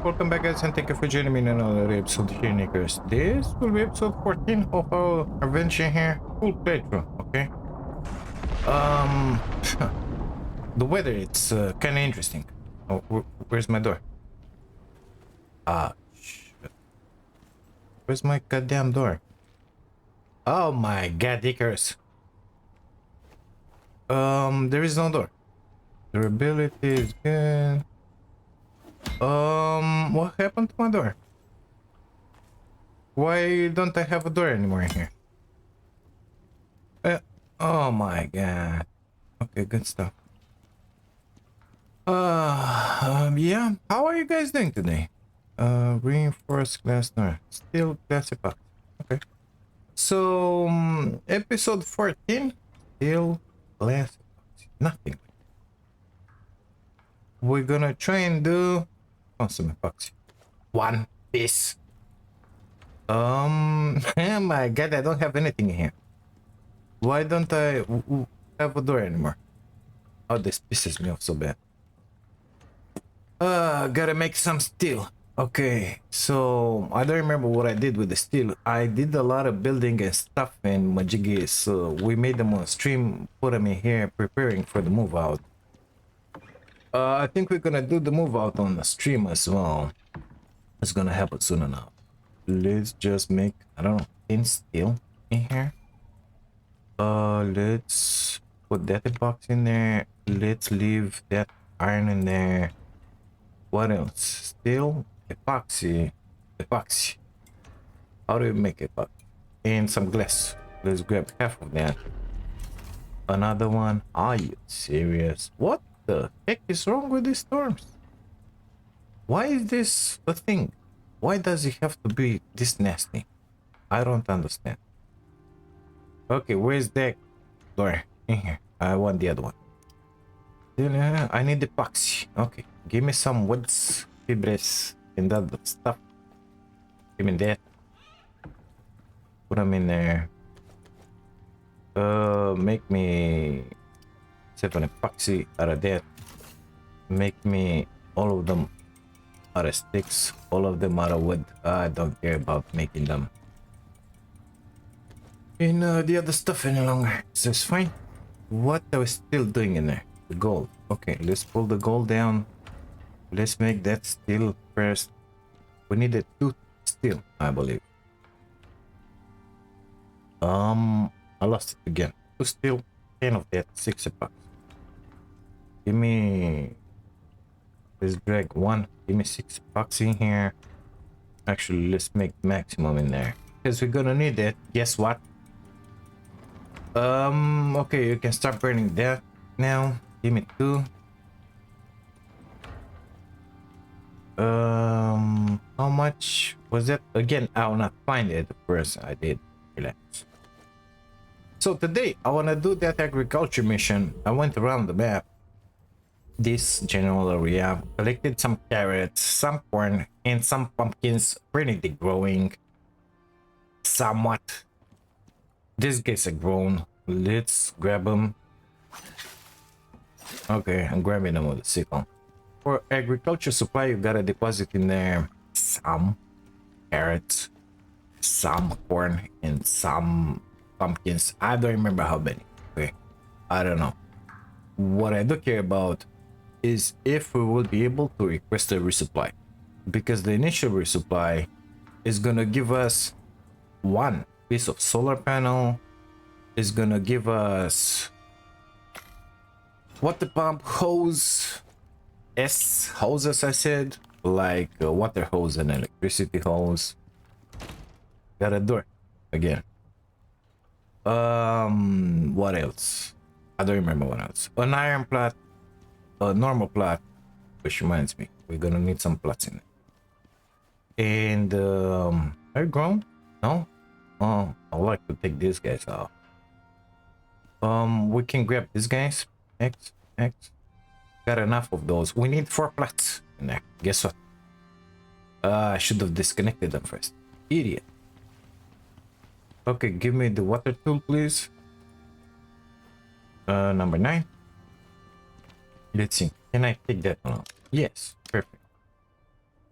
welcome back guys and thank you for joining me in another episode here in Icarus. This will be episode 14 of our adventure here, full playthrough, okay? The weather, it's kind of interesting. Oh, where's my door? Shit. Where's my goddamn door? Oh my god, Icarus. There is no door. Durability is good. What happened to my door? Why don't I have a door anymore in here? Oh my god. Okay, good stuff. Yeah. How are you guys doing today? Reinforced glass door. Still classic box. Okay. So, episode 14. Still classic box. Nothing. We're gonna try and do consummate box. One piece. Oh my god, I don't have anything in here. Why don't I have a door anymore? Oh, this pisses me off so bad. Gotta make some steel. Okay, so I don't remember what I did with the steel. I did a lot of building and stuff in Majigi, so we made them on stream, put them in here, preparing for the move out. I think we're gonna do the move out on the stream as well. It's gonna happen soon enough. Let's just make, I don't know, 10 steel in here. Let's put that box in there. Let's leave that iron in there. What else? Steel, epoxy. How do you make epoxy? And some glass. Let's grab half of that. Another one. Are you serious? What the heck is wrong with these storms? Why is this a thing? Why does it have to be this nasty? I don't understand. Okay, where's that door? In here. I want the other one. I need epoxy. Okay, give me some woods, fibres, and that stuff. Give me that. Put them in there. Make me 7 epoxy out of that. Make me all of them out of sticks, all of them out of wood. I don't care about making them in the other stuff any longer. So it's fine. What are we still doing in there? The gold. Okay, let's pull the gold down. Let's make that steel first. We needed 2 steel, I believe. I lost it again. 2 steel, 10 of that, 6 epoxy. Give me, let's drag 1. Give me 6 epoxy in here. Actually, let's make maximum in there because we're gonna need it. Guess what? Okay, you can start burning that now. Give me 2. How much was that again? I will not find it first. I did. Relax. So today I want to do that agriculture mission. I went around the map, this general area, collected some carrots, some corn, and some pumpkins. Pretty growing somewhat. These guys are grown. Let's grab them. Okay, I'm grabbing them with the sickle. For agriculture supply, you gotta deposit in there some carrots, some corn, and some pumpkins. I don't remember how many. Okay, I don't know. What I do care about is if we will be able to request a resupply, because the initial resupply is gonna give us 1 piece of solar panel, is gonna give us water pump, hose, hoses, I said, like a water hose and electricity hose. Got a door again. What else? I don't remember what else. An iron plat, a normal plat, which reminds me, we're gonna need some plats in it. And are you grown? No? Oh, I'd like to take these guys out. We can grab these guys. X. Got enough of those. We need 4 plats in there. Guess what? I should have disconnected them first. Idiot. Okay, give me the water tool, please. Number 9. Let's see. Can I take that one out? Yes, perfect.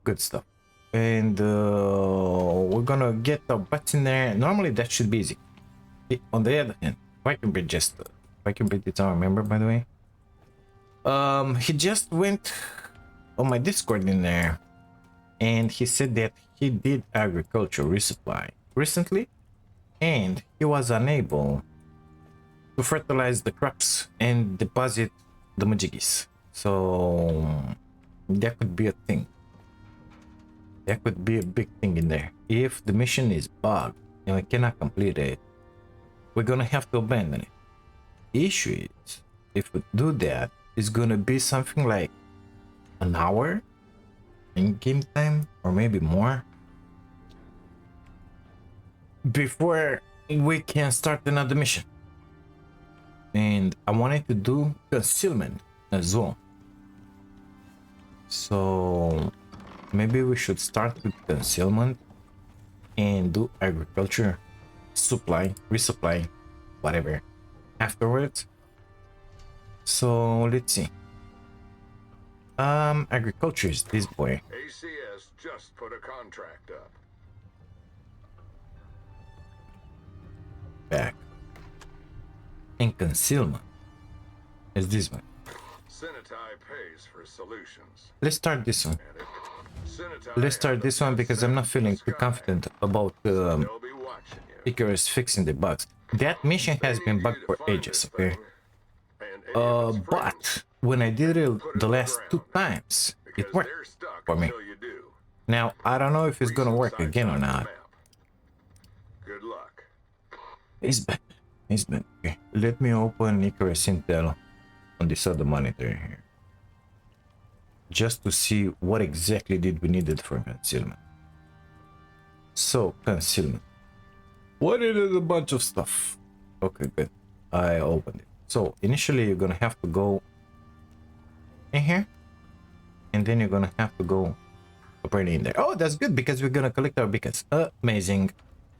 Good stuff. And we're gonna get the butts in there. Normally that should be easy. On the other hand, vacuum bit just vacuum bit is our member, by the way. He just went on my Discord in there, and he said that he did agriculture resupply recently, and he was unable to fertilize the crops and deposit the majigis. So that could be a thing. That could be a big thing in there. If the mission is bugged and we cannot complete it, we're gonna have to abandon it. The issue is, if we do that, it's gonna be something like an hour in game time, or maybe more, before we can start another mission. And I wanted to do concealment as well. So maybe we should start with concealment and do agriculture, supply, resupply, whatever, afterwards. So let's see. Agriculture is this boy. ACS just put a contract up. Back. And concealment is this one. Senatai pays for solutions. Let's start this one. And if Let's start this one because I'm not feeling too confident about they'll be watching you. Icarus fixing the bugs. That mission has been bugged for ages, okay? And But when I did it the last 2 times, it worked for me. Now, I don't know if it's gonna work again or not. Good luck. He's back. He's back. Okay. Let me open Icarus Intel on this other monitor here. Just to see what exactly did we needed for concealment. So, concealment. What is a bunch of stuff? Okay, good. I opened it. So, initially you're gonna have to go in here. And then you're gonna have to go right in there. Oh, that's good because we're gonna collect our beacons. Amazing.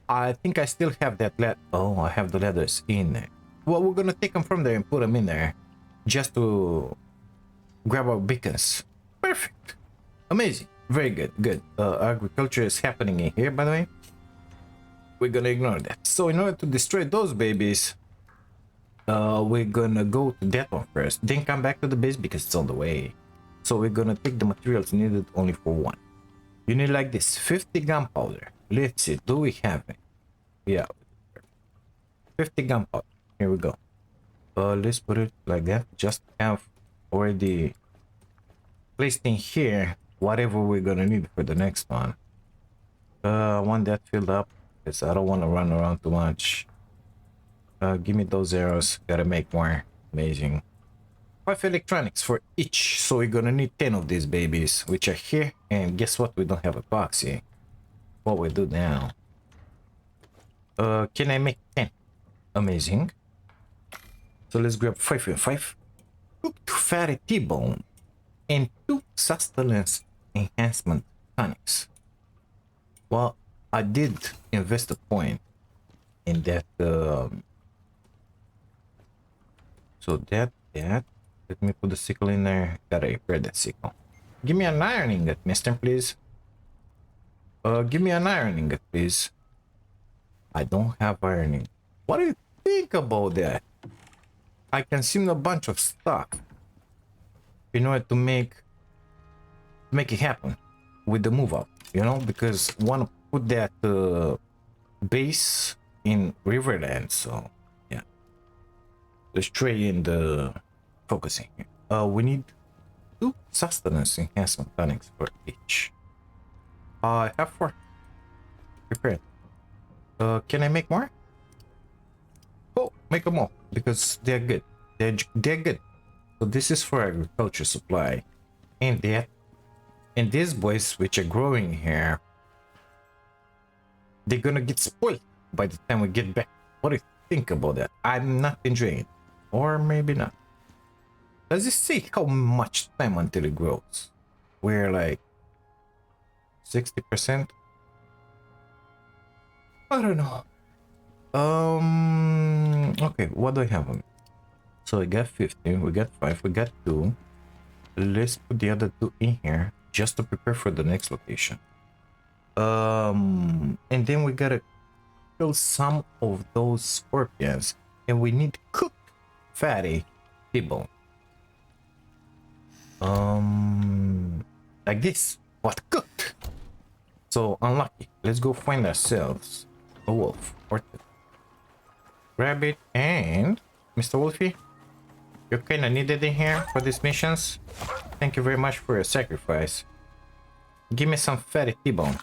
I think I still have that oh, I have the letters in there. Well, we're gonna take them from there and put them in there just to grab our beacons. Perfect. Amazing. Very good. Good. Agriculture is happening in here, by the way. We're gonna ignore that. So in order to destroy those babies, we're gonna go to that one first, then come back to the base because it's on the way. So we're gonna take the materials needed only for one. You need like this 50 gunpowder. Let's see, do we have it? Yeah, 50 gunpowder. Here we go. Let's put it like that. Just have already placed in here whatever we're gonna need for the next one. I want that filled up because I don't want to run around too much. Give me those arrows. Gotta make more. Amazing. 5 electronics for each. So we're gonna need 10 of these babies, which are here. And guess what? We don't have epoxy. What we do now? Can I make 10? Amazing. So let's grab 5 and 5. 2 fatty T-bone and 2 sustenance enhancement tonics. Well, I did invest a point in that. So that. Let me put the sickle in there. Gotta repair that sickle. Give me an iron ingot, mister, please. Give me an iron ingot, please. I don't have iron ingot. What do you think about that? I consumed a bunch of stuff in order to make it happen with the move up, you know, because I want to put that base in Riverland. So yeah, let's try in the focusing. We need 2 sustenance enhancement tonics for each. I have 4 prepared. Can I make more? Oh, make them more because they're good. They're good. So this is for agriculture supply, and these boys which are growing here, they're gonna get spoiled by the time we get back. What do you think about that? I'm not enjoying it, or maybe not. Does it say how much time until it grows? We're like 60%. I don't know. Okay, what do I have? So we got 15, we got 5, we got 2. Let's put the other 2 in here. just to prepare for the next location. And then we gotta kill some of those scorpions, and we need cooked fatty T-bone. Like this, but cooked. So unlucky. Let's go find ourselves a wolf or two. Grab it, and Mr. Wolfie, you're kind of needed in here for these missions. Thank you very much for your sacrifice. Give me some fatty T-bone,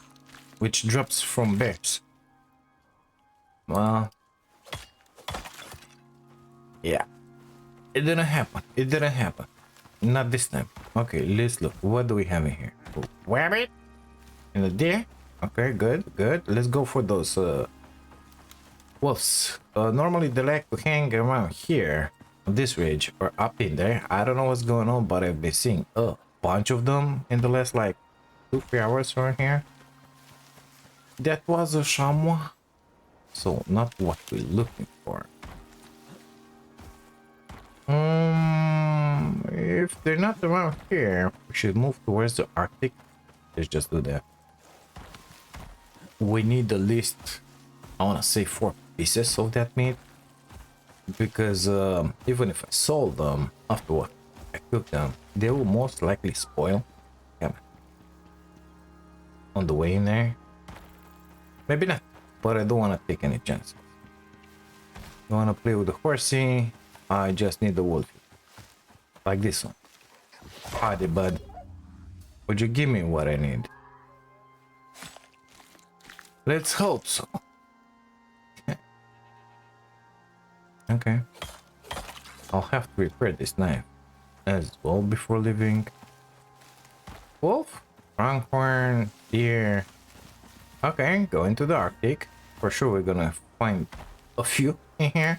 which drops from bears. Well, yeah, it didn't happen. It didn't happen. Not this time. Okay, let's look. What do we have in here? Rabbit and a deer. Okay, good, good. Let's go for those wolves. Normally they like to hang around here on this ridge or up in there. I don't know what's going on, but I've been seeing a bunch of them in the last like 2-3 hours around here. That was a chamois, so not what we're looking for. If they're not around here, we should move towards the Arctic. Let's just do that. We need at least, I want to say 4 pieces of that meat, because even if I sold them after what I cook them, they will most likely spoil. Come on the way in there. Maybe not, but I don't want to take any chances. I want to play with the horsey. I just need the wolf, like this one. Howdy, bud. Would you give me what I need? Let's hope so. Okay. I'll have to repair this knife as well before leaving. Wolf, pronghorn, deer. Okay, going to the Arctic. For sure we're gonna find a few in here.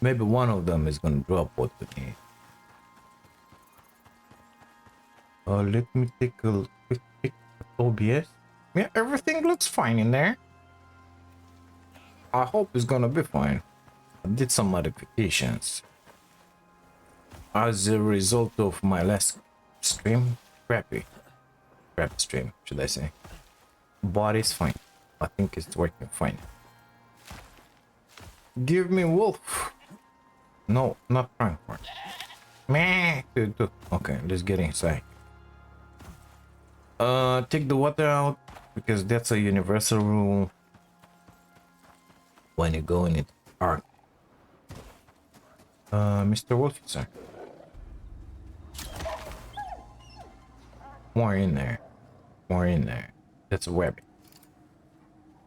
Maybe one of them is gonna drop what we need. Let me take a quick peek at OBS. Yeah, everything looks fine in there. I hope it's gonna be fine. I did some modifications as a result of my last stream. Crappy stream, should I say. But it's fine. I think it's working fine. Give me wolf. No, not pronghorn. Meh. Okay, let's get inside. Take the water out, because that's a universal rule when you go in it. Arc. Mr. Wolfie, sir. More in there. More in there. That's a web.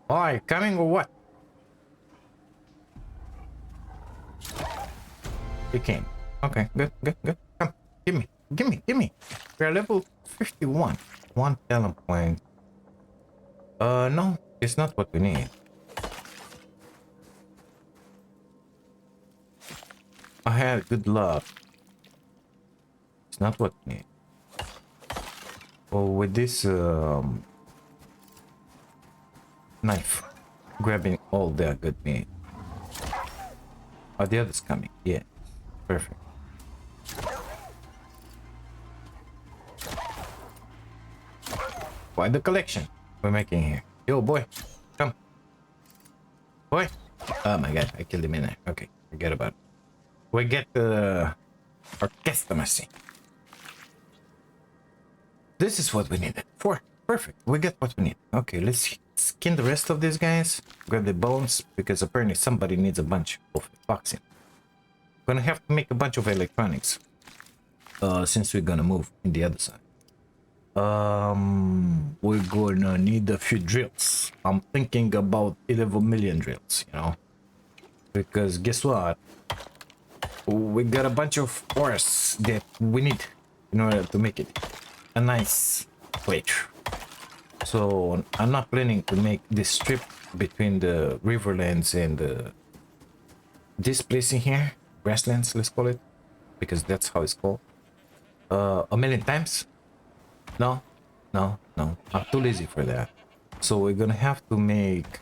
Oh, you coming or what? You came. Okay, good, good, good. Come, give me. We're level 51. 1 talent point. No, it's not what we need. I had good luck. It's not what we need. Oh, with this knife, grabbing all the good meat. Are the others coming? Yeah, perfect. Why the collection we're making here? Yo, boy, come. Boy. Oh my god, I killed him in there. Okay, forget about it. We get the orchestra. This is what we needed. 4. Perfect. We get what we need. Okay, let's skin the rest of these guys. Grab the bones, because apparently somebody needs a bunch of boxing. Gonna have to make a bunch of electronics. Since we're gonna move in the other side. We're gonna need a few drills. I'm thinking about 11 million drills, you know, because guess what? We got a bunch of ores that we need in order to make it a nice playthrough. So I'm not planning to make this strip between the riverlands and this place in here, grasslands, let's call it, because that's how it's called. A million times. No, I'm too lazy for that. So we're gonna have to make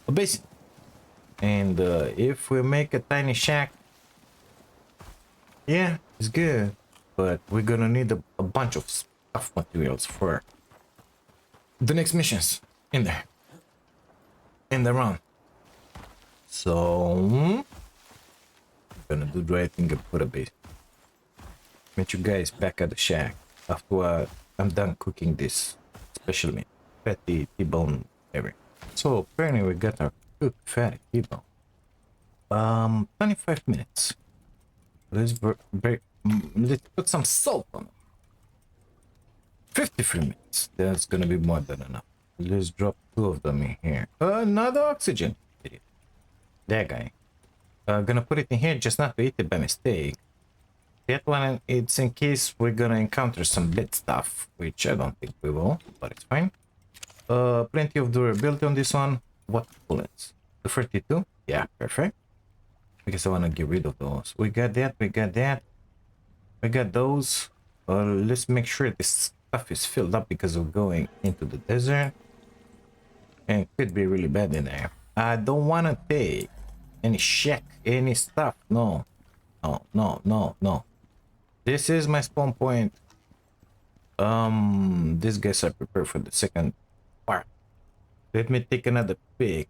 a basin. And if we make a tiny shack, yeah, it's good. But we're gonna need a bunch of tough materials for the next missions in there. In the run. So gonna do the right thing and put a base. Meet you guys back at the shack after I'm done cooking this special meat. Fatty T-bone everything. So apparently we got our cooked fatty T-bone. 25 minutes. Let's let's put some salt on it. 53 minutes. That's gonna be more than enough. Let's drop 2 of them in here. Another oxygen. Idiot. That guy. Gonna put it in here just not to eat it by mistake. That one, it's in case we're gonna encounter some bad stuff, which I don't think we will, but it's fine. Plenty of durability on this one. What bullets? 232? Yeah, perfect. Because I want to get rid of those. We got that, we got that. We got those. Let's make sure this stuff is filled up because we're going into the desert. And it could be really bad in there. I don't want to take any check, any stuff. No. No, no, no, no. This is my spawn point. These guys are prepared for the second part. Let me take another pick.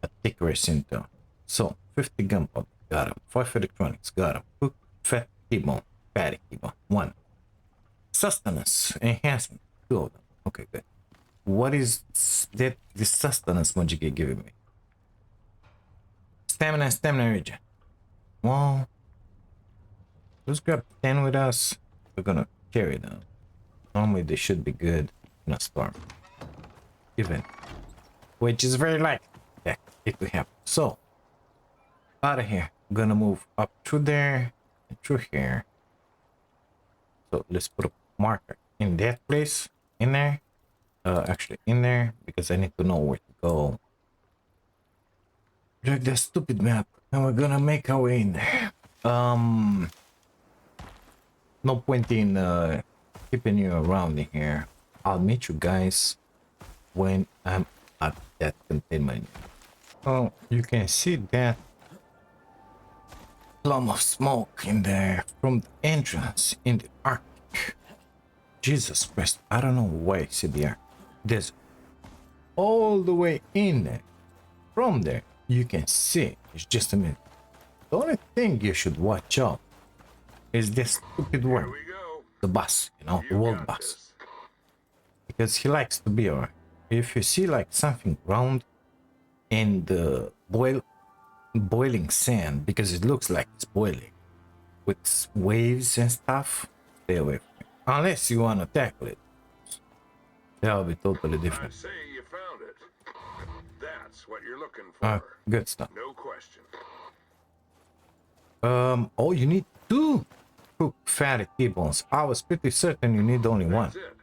A Icarus into. So 50 gunpowder, got him. 5 electronics, got him. Cook, fat T-bone, fatty T-bone, 1. Sustenance enhancement, 2 of them. Okay, good. What is that? This sustenance Mojige giving me? Stamina regen. Well, let's grab 10 with us. We're gonna carry them. Normally they should be good in a storm. Even. Which is very likely. Yeah, it could happen. So, out of here. Gonna move up through there and through here. So let's put a marker in that place. In there. Actually in there. Because I need to know where to go. Drag that stupid map. And we're gonna make our way in there. No point in keeping you around in here. I'll meet you guys when I'm at that containment. Oh, you can see that plum of smoke in there from the entrance in the Arctic. Jesus Christ, I don't know why I said the Arctic. There's all the way in there. From there, you can see. It's just a minute. The only thing you should watch out is this stupid one. The boss, you know, the world boss. Because he likes to be around. If you see like something round in the boiling sand, because it looks like it's boiling with waves and stuff, stay away from it. Unless you want to tackle it. That'll be totally different. I say you found it. That's what you're looking for. Good stuff. No question. Oh, you need 2 cooked fatty T-bones. I was pretty certain you need only 1. That's it.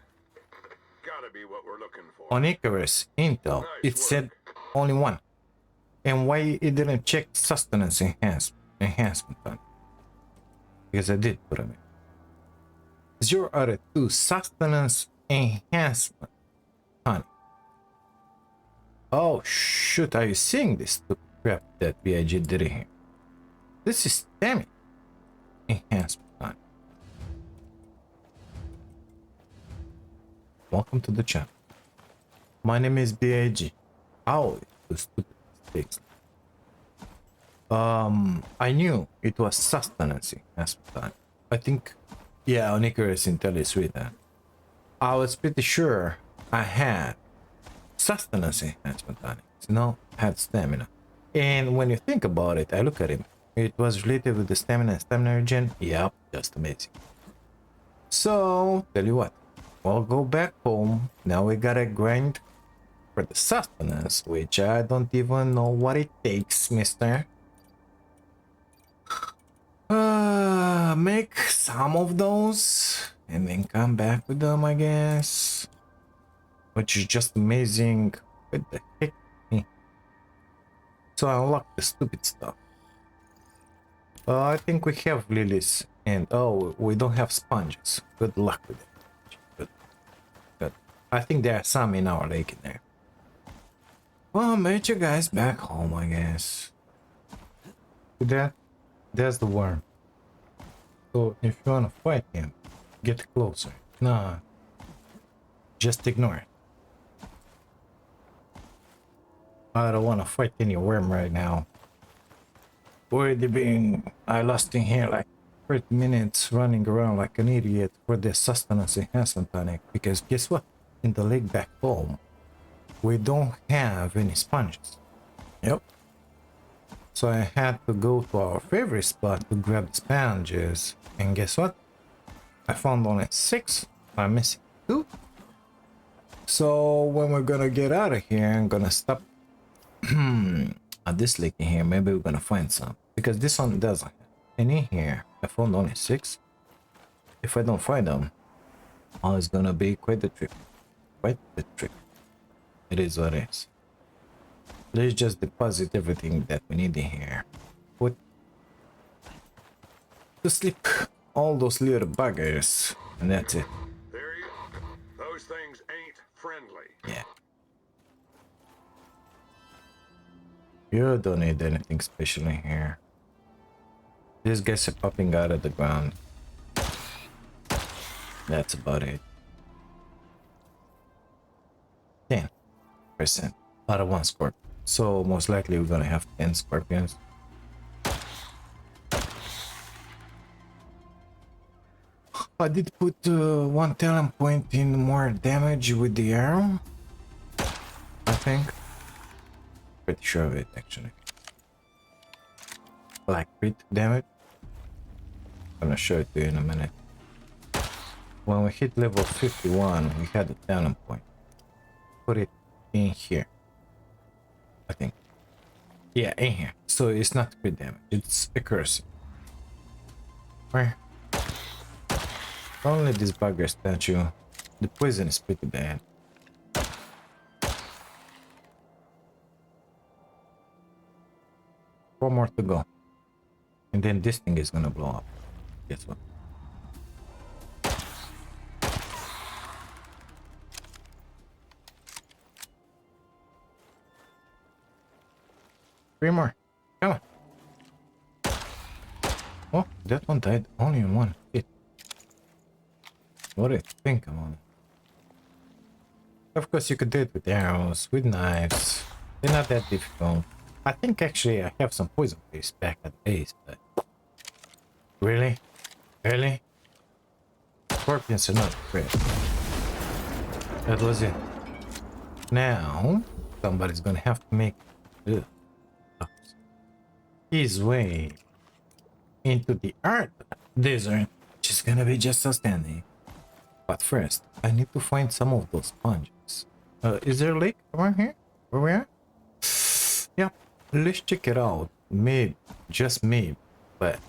Gotta be what we're looking for. On Icarus Intel, Nice it work. said only 1. And why it didn't check sustenance enhancement on it? Because I did put them in. 0 out of 2 sustenance enhancement on it. Oh shoot, are you seeing this stupid crap that BIG did in here? This is stamina enhancement on it. Welcome to the channel. My name is BIG. I always do stupid mistakes. I knew it was sustenance enhancement on it. I think, yeah, on Icarus Intel is written. I was pretty sure I had sustenance enhancement on it. No, had stamina. And when you think about it, I look at it. It was related with the stamina and stamina regen. Yep, just amazing. So, tell you what. We'll go back home. Now we gotta grind for the sustenance, which I don't even know what it takes, mister. Make some of those and then come back with them, I guess. Which is just amazing. What the heck? So I unlock the stupid stuff. I think we have lilies and oh, we don't have sponges. Good luck with it. Good. I think there are some in our lake in there. Well, I'll meet you guys back home, I guess. There's the worm. So if you want to fight him, get closer. No, just ignore it. I don't want to fight any worm right now. Already being, I lost in here like 30 minutes running around like an idiot for the sustenance enhancement tonic, because guess what? In the lake back home, we don't have any sponges. Yep. So I had to go to our favorite spot to grab the sponges, and guess what? I found only 6. I'm missing 2. So when we're gonna get out of here, I'm gonna stop at this lake in here. Maybe we're gonna find some, because this one doesn't have. And in here I found only 6. If I don't find them, oh, it's gonna be quite the trip. Quite the trip. It is what it is. Let's just deposit everything that we need in here. Put to sleep all those little buggers, and that's it. There you go. Those things ain't friendly. Yeah. You don't need anything special in here. These guys are popping out of the ground. That's about it. 10% out of 1 scorpion. So most likely we're gonna have 10 scorpions. I did put 1 talent point in more damage with the arrow, I think. Pretty sure of it, actually. Like crit damage. I'm gonna show it to you in a minute. When we hit level 51, we had a talent point. Put it in here, I think. Yeah, in here. So it's not crit damage, it's Icarus. Where? Only this bugger statue. The poison is pretty bad. Four more to go. And then this thing is gonna blow up. Guess what? Three more. Come on. Oh, that one died only in 1 hit. What do you think about it? Of course, you could do it with arrows, with knives. They're not that difficult. I think actually I have some poison paste back at the base, but... Really? Really? Scorpions are not great. That was it. Now, somebody's gonna have to make his way into the Earth Desert, which is gonna be just outstanding. But first, I need to find some of those sponges. Is there a lake around here? Where we are? Yeah, let's check it out. Maybe, just maybe. But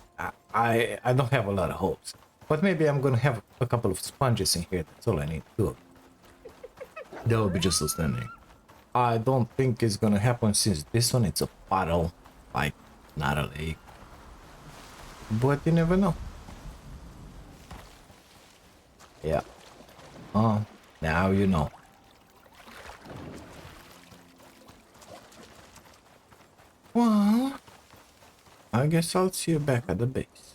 I don't have a lot of hopes. But maybe I'm gonna have a couple of sponges in here. That's all I need to do. That will be just outstanding. I don't think it's gonna happen since this one it's a puddle, like not a lake. But you never know. Yeah. Oh, now you know. Well, I guess I'll see you back at the base.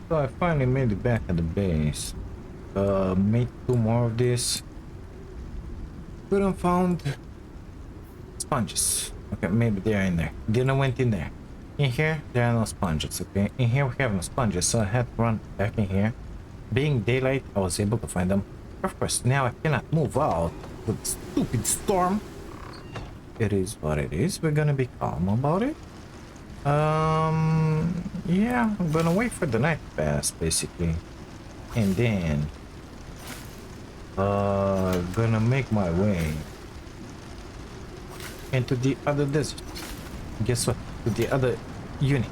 So I finally made it back at the base. Made 2 more of this. Couldn't found sponges. Okay, maybe they're in there. Then I went in there. In here, there are no sponges, okay? In here, we have no sponges, so I had to run back in here. Being daylight, I was able to find them. Of course, now I cannot move out with the stupid storm. It is what it is. We're gonna be calm about it. Yeah, I'm gonna wait for the night to pass, basically. And then... gonna make my way into the other desert. Guess what? To the other unit.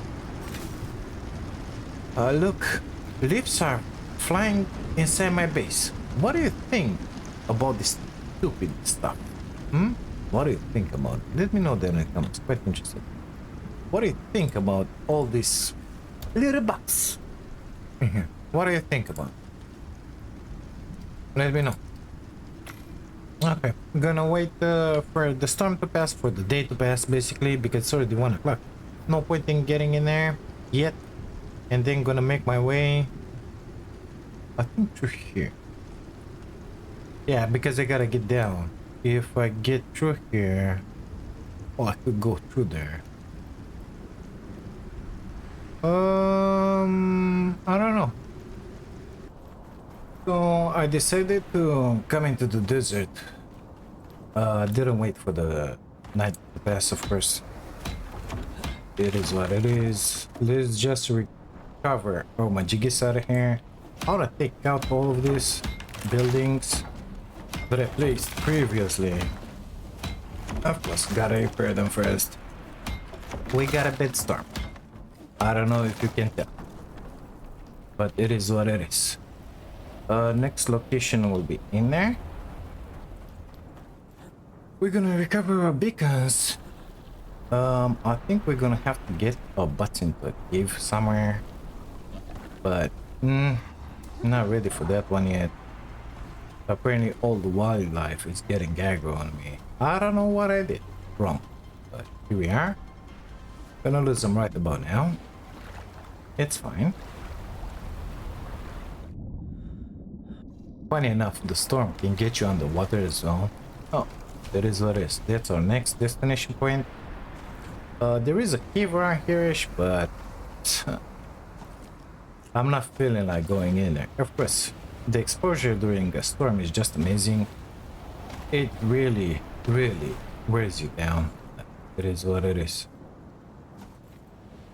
Look, leaves are flying inside my base. What do you think about this stupid stuff? What do you think about it? Let me know down in the comments. Quite interested. What do you think about all these little bugs? What do you think about it? Let me know. Okay, I'm gonna wait for the storm to pass, for the day to pass, basically, because it's already 1 o'clock. No point in getting in there yet. And then gonna make my way I think through here. Yeah, because I gotta get down. If I get through here, oh, I could go through there. I don't know. So I decided to come into the desert. Didn't wait for the night to pass, of course. It is what it is. Let's just recover. Oh, my jig is out of here. I wanna take out all of these buildings that I placed previously. Of course, gotta repair them first. We got a bed storm. I don't know if you can tell, but it is what it is. Next location will be in there. We're gonna recover our beacons. I think we're gonna have to get a butt into a cave somewhere, but not ready for that one yet. Apparently all the wildlife is getting aggro on me. I don't know what I did wrong, but here we are. Gonna lose them right about now. It's fine. Funny enough, the storm can get you underwater as well. Oh, that is what it is. That's our next destination point. There is a cave around here-ish, but I'm not feeling like going in there. Of course, the exposure during a storm is just amazing. It really, really wears you down. It is what it is.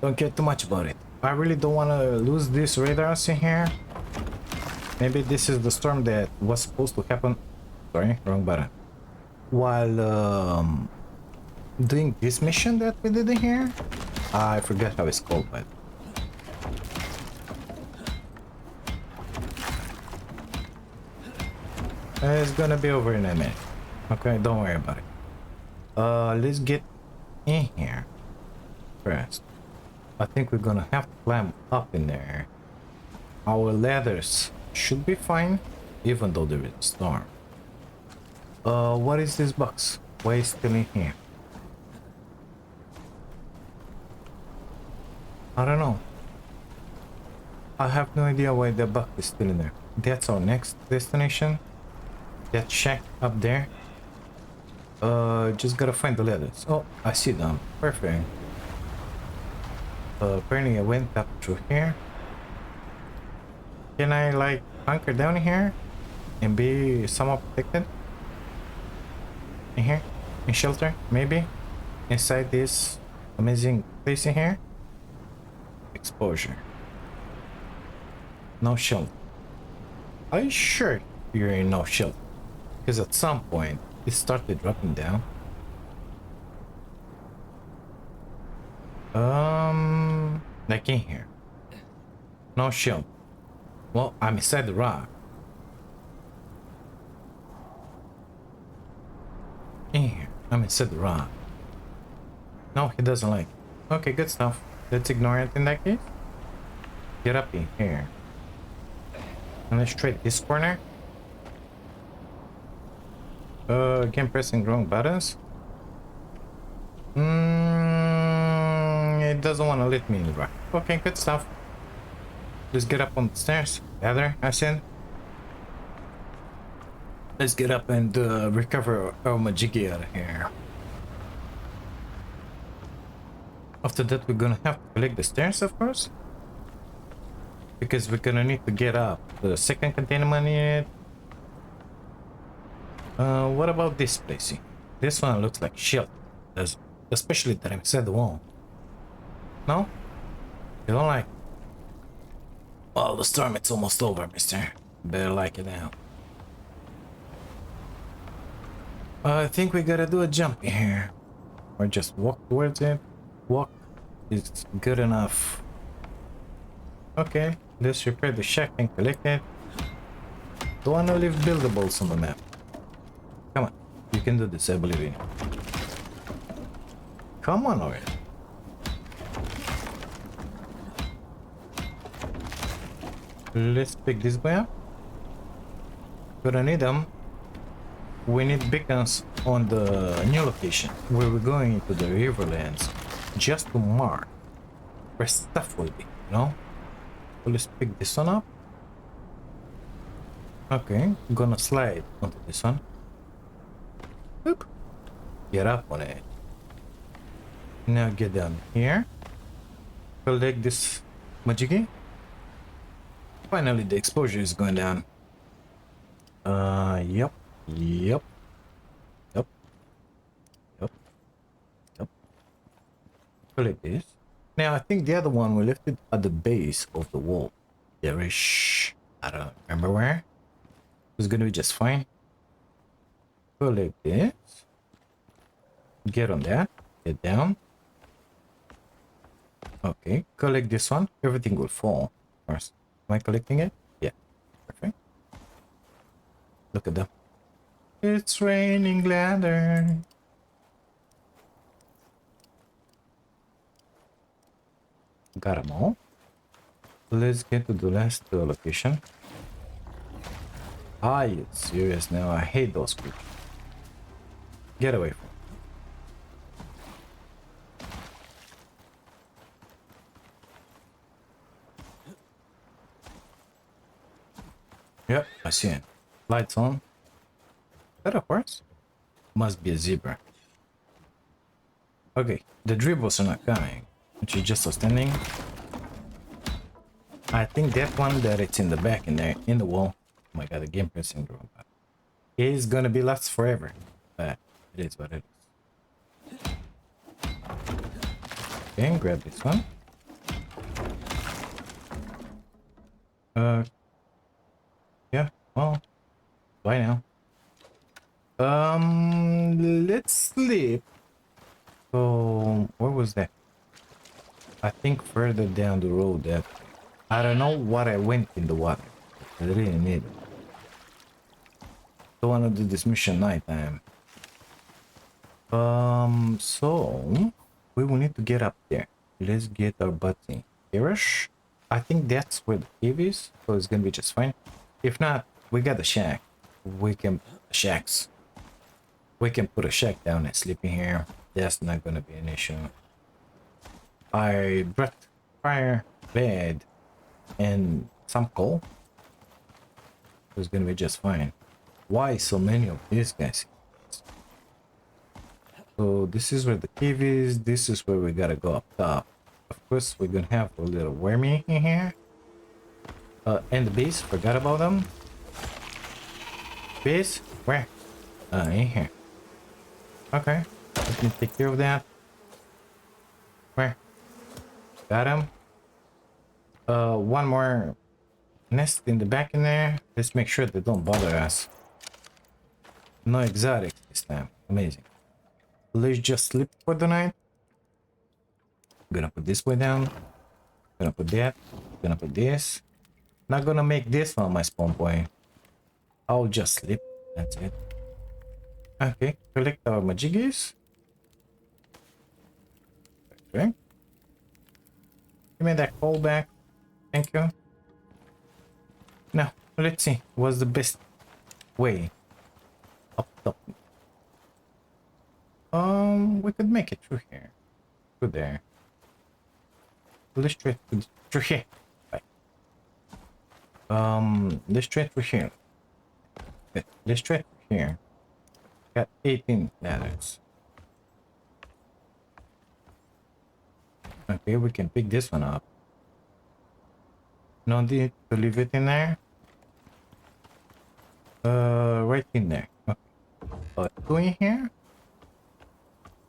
Don't care too much about it. I really don't want to lose these radars in here. Maybe this is the storm that was supposed to happen. Sorry, wrong button. While doing this mission that we did in here. I forget how it's called, but it's gonna be over in a minute. Okay, don't worry about it. Let's get in here first. I think we're gonna have to climb up in there. Our ladders should be fine, even though there is a storm. What is this box? Why is it still in here? I don't know. I have no idea why the box is still in there. That's our next destination. That shack up there. Just gotta find the ladders. Oh, I see them. Perfect. Apparently I went up through here. Can I like hunker down here and be somewhat protected? In here? In shelter? Maybe? Inside this amazing place in here? Exposure. No shelter. Are you sure you're in no shelter? Because at some point it started dropping down. Like in here. No shelter. Well, I'm inside the rock. In here. I'm inside the rock. No, he doesn't like it. Okay, good stuff. Let's ignore it in that case. Get up in here. And let's try this corner. Again, pressing wrong buttons. It doesn't want to let me in the rock. Okay, good stuff. Let's get up on the stairs. Gather, I said. Let's get up and recover our Majiki out of here. After that, we're gonna have to collect the stairs, of course. Because we're gonna need to get up. The second containment unit. What about this place? This one looks like shit. Especially that I'm inside the wall. No? You don't like it? Well, the storm, it's almost over, mister. Better like it now. I think we gotta do a jump here. Or just walk towards it. Walk is good enough. Okay, let's repair the shack and collect it. Don't wanna leave buildables on the map. Come on, you can do this, I believe in you. Come on already. Let's pick this guy up. Gonna need them. We need beacons on the new location where we're going into the Riverlands, just to mark where stuff will be, you know? So let's pick this one up. Okay, I'm gonna slide onto this one. Boop. Get up on it. Now get down here. Collect this majiggy. Finally, the exposure is going down. Yep. Yep. Yep. Yep. Yep. Collect this. Now, I think the other one we left it at the base of the wall. There is... I don't remember where. It's gonna be just fine. Collect this. Get on that. Get down. Okay. Collect this one. Everything will fall. First. Am I collecting it? Yeah. Perfect. Look at them. It's raining ladder. Got them all. Let's get to the last location. Are you serious now? I hate those people. Get away from me. Yep, I see it. Lights on. Is that a horse? Must be a zebra. Okay, the dribbles are not coming. Which is just standing. I think that one that it's in the back in there, in the wall. Oh my god, the gameplay syndrome. It is gonna be last forever. But it is what it is. Okay, grab this one. Yeah, well, bye now. Let's sleep. So, where was that? I think further down the road that I don't know what I went in the water. I really need it. Don't want to do this mission nighttime. So we will need to get up there. Let's get our butts in. Icarus? I think that's where the cave is, so it's gonna be just fine. If not, we got the shack. We can shacks. We can put a shack down and sleep in here. That's not gonna be an issue. I brought fire, bed, and some coal. It's gonna be just fine. Why so many of these guys? So this is where the cave is. This is where we gotta go up top. Of course, we're gonna have a little wormy in here. And the base, forgot about them. Base, where? In here. Okay, let me take care of that. Where? Got him. One more nest in the back in there. Let's make sure they don't bother us. No exotics this time. Amazing. Let's just sleep for the night. Gonna put this way down. Gonna put that. Gonna put this. Not gonna make this one my spawn point. I'll just sleep. That's it. Okay. Collect our majiggies. Okay. Give me that coal back. Thank you. Now, let's see. What's the best way? Up top. We could make it through here. Through there. Let's try through here. Right. Let's try through here. Okay, let's try through here. Got 18 ladders. Okay, we can pick this one up. No need to leave it in there. Right in there. Okay. Two in here.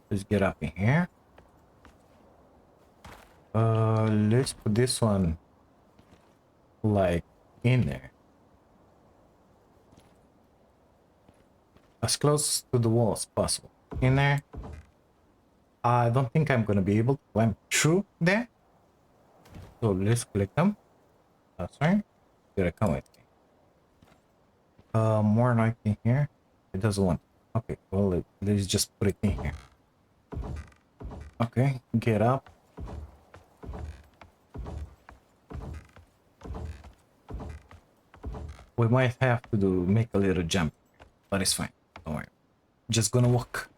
Let's get up in here. Let's put this one like in there. As close to the wall as possible. In there. I don't think I'm gonna be able to climb through there. So let's collect them. Sorry. Gotta come with me. More like in here. It doesn't want. Okay, well, let's just put it in here. Okay, get up. We might have to make a little jump, but it's fine. Don't worry. Just gonna walk.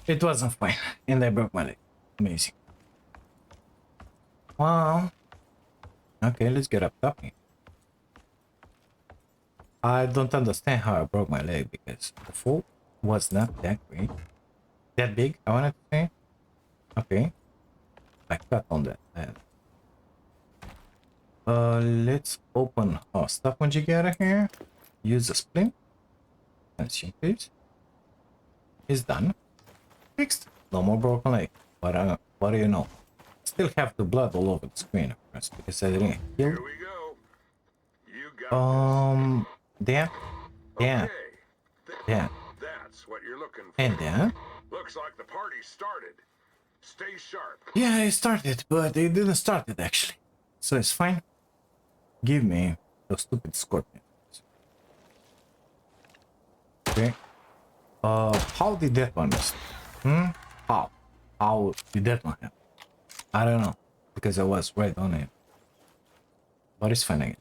It wasn't fine, and I broke my leg. Amazing. Wow. Okay, let's get up top here. I don't understand how I broke my leg because the fall was not that great. That big, I wanted to say. Okay. I cut on that. Let's open our stuff when you get out of here. Use the splint. Consume, please. It's done. Fixed. No more broken leg. But what do you know? Still have the blood all over the screen, of course, because I didn't heal. Here we go. You got That, this. that, that, That's what you're looking for. and that. Looks like the party started. Stay sharp. Yeah, it started, but it didn't start it actually. So it's fine. Give me those stupid scorpions. Okay. How did that one miss? How? How did that one happen? I don't know. Because I was right on it. But it's fine again.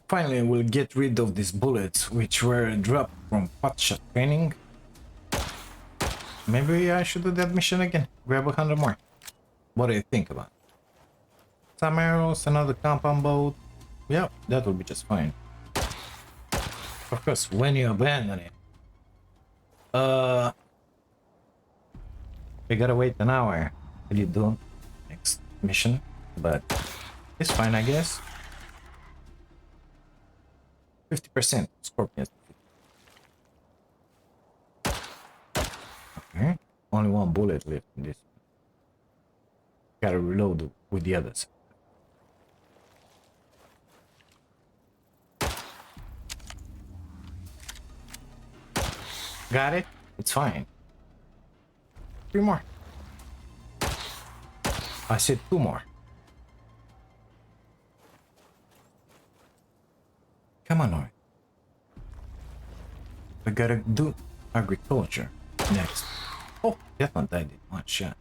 Finally, we'll get rid of these bullets, which were dropped from potshot training. Maybe I should do that mission again. Grab 100 more. What do you think about it? Some arrows, another compound boat. Yeah, that will be just fine. Of course, when you abandon it. We gotta wait an hour till you do next mission, but it's fine, I guess. 50% scorpions. Okay, only one bullet left in this. Gotta reload with the others. Got it? It's fine. 3 more. I said 2 more. Come on, Nori. We gotta do agriculture next. Oh, that one died in one shot.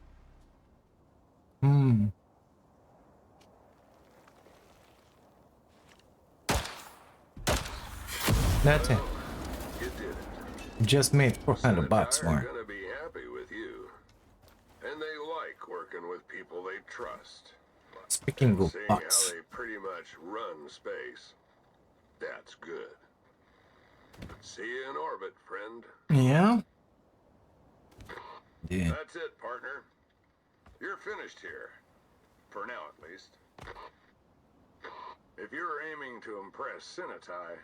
That's it. You did it. Just made 400 bucks Senator more. gonna be happy with you. And they like working with people they trust. Speaking of Seeing how bucks, they pretty much run space. That's good. See you in orbit, friend. yeah. Yeah. That's it, partner. You're finished here. For now, at least. If you're aiming to impress Sinatai,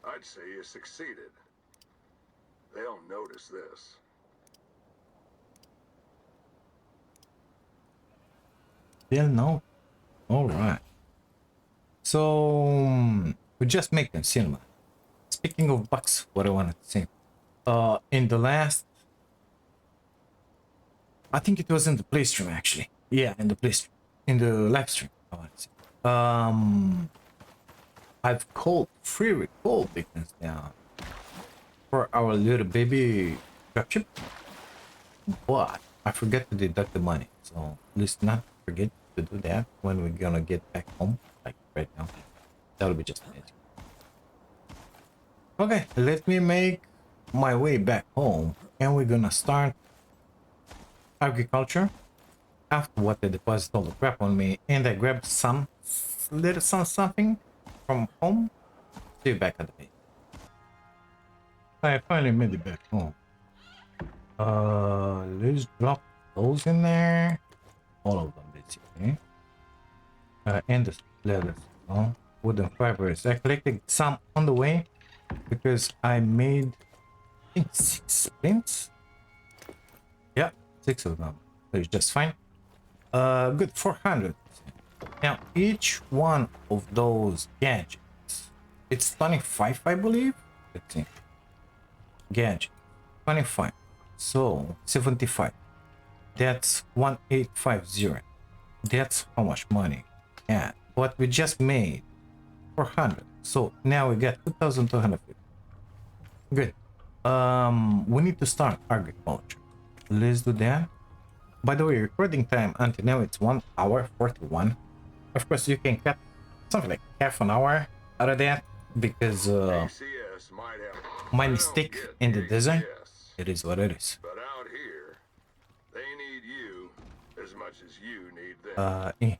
I'd say you succeeded. They'll notice this. They'll know. All right. So we just make concealment. Speaking of bucks, what I wanted to say. In the last, I think it was in the play stream actually. Yeah, in the play stream, in the live stream. I wanted to say. I've called free recall because now for our little baby dropship, but I forget to deduct the money. So let's not forget to do that when we're gonna get back home, like right now. That'll be just amazing. Okay, let me make my way back home, and we're gonna start agriculture. After what, they deposit all the crap on me, and I grabbed some little something from home. See you back at the base. I finally made it back home. Let's drop those in there. All of them, basically. And the leathers. Oh, wooden fibers. I collected some on the way because I made, I think, 6 splints. Yeah, 6 of them. So it's just fine. Good, 400. Now, each one of those gadgets, it's 25, I believe. Let's see. Gadget, 25. So 75. That's 1850. That's how much money. Yeah, what we just made, 400. So now we got 2250. Good. We need to start agriculture. Let's do that. By the way, recording time until now it's 1 hour 41. Of course, you can cut something like half an hour out of that because ACS might have my I don't mistake get in the design. ACS, It is what it is. but out here, they need you as much as you need them.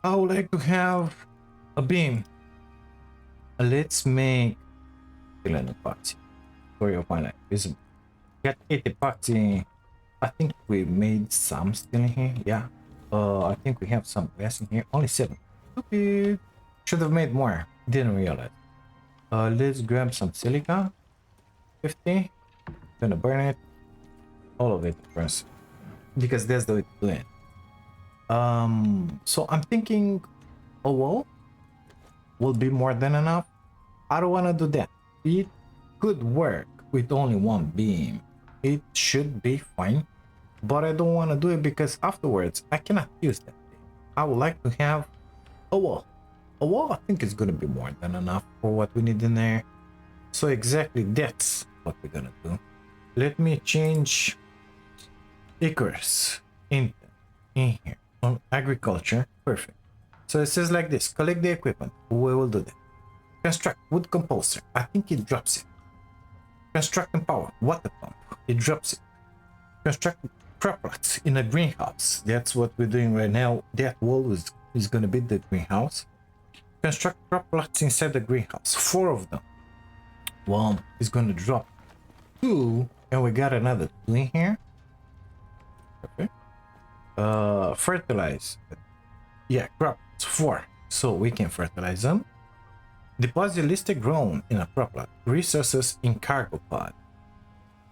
I would like to have a beam. Let's make an epoxy. Story of my life is got 8 epoxy. I think we made some still in here. Yeah. I think we have some glass in here. Only 7. Stupid. Should have made more. Didn't realize. Let's grab some silica. 50. Gonna burn it. All of it first. Because that's the way to do it. So I'm thinking a wall will be more than enough. I don't want to do that. It could work with only one beam. It should be fine, but I don't want to do it because afterwards I cannot use that beam. I would like to have a wall. A wall I think is going to be more than enough for what we need in there. So exactly that's what we're going to do. Let me change Icarus in here on agriculture. Perfect. So it says like this: collect the equipment. We will do that. Construct wood composter. I think it drops it. Construct and power water pump. It drops it. Construct crop plots in a greenhouse. That's what we're doing right now. That wall is going to be the greenhouse. Construct crop plots inside the greenhouse. 4 of them. Well, it's going to drop 2, and we got another 2 in here. Okay. Fertilize. Yeah, crops 4, so we can fertilize them. Deposit listed grown in a crop lot. Resources in cargo pod.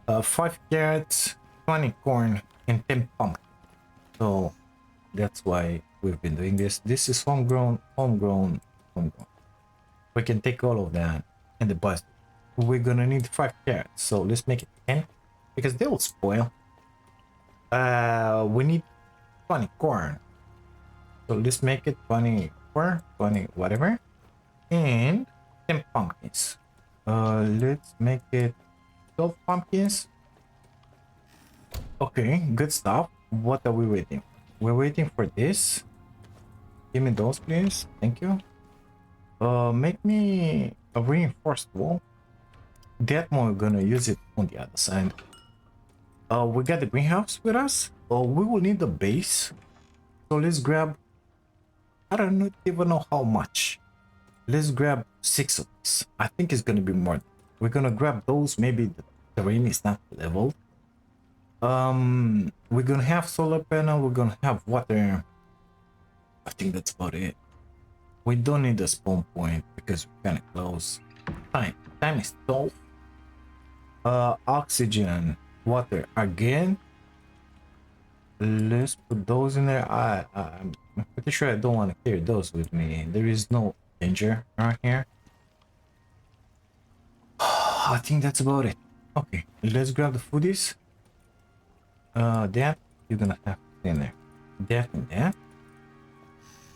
5 carrots, 20 corn, and 10 pumpkin. So that's why we've been doing this. This is homegrown. We can take all of that and deposit. We're gonna need 5 carrots, so let's make it 10 because they will spoil. We need 20 corn, so let's make it 24, 20 whatever, and 10 pumpkins. Let's make it 12 pumpkins. Okay, good stuff. What are we waiting? We're waiting for this. Give me those, please. Thank you. Make me a reinforced wall. That one we're gonna use it on the other side. We got the greenhouse with us. We will need the base. So let's grab, I don't even know how much. Let's grab 6 of these. I think it's gonna be more. We're gonna grab those. Maybe the terrain is not leveled. We're gonna have solar panel. We're gonna have water. I think that's about it. We don't need a spawn point because we're kind of close. Time is 12. Oxygen, water again. Let's put those in there. I'm pretty sure I don't want to carry those with me. There is no danger right here. I think that's about it. Okay, let's grab the foodies. That you're gonna have to stay in there. That and that.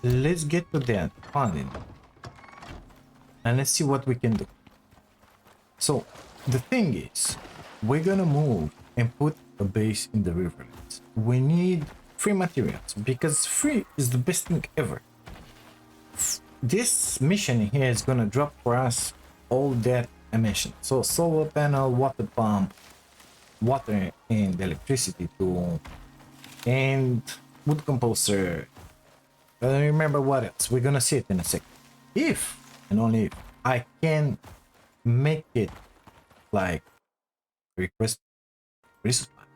Let's get to that funding and let's see what we can do. So the thing is, we're gonna move and put a base in the riverlands. We need free materials because free is the best thing ever. This mission here is gonna drop for us all that I mentioned. So solar panel, water pump, water and electricity tool, and wood composter. I don't remember what else. We're gonna see it in a second. If and only if I can make it like request resupply,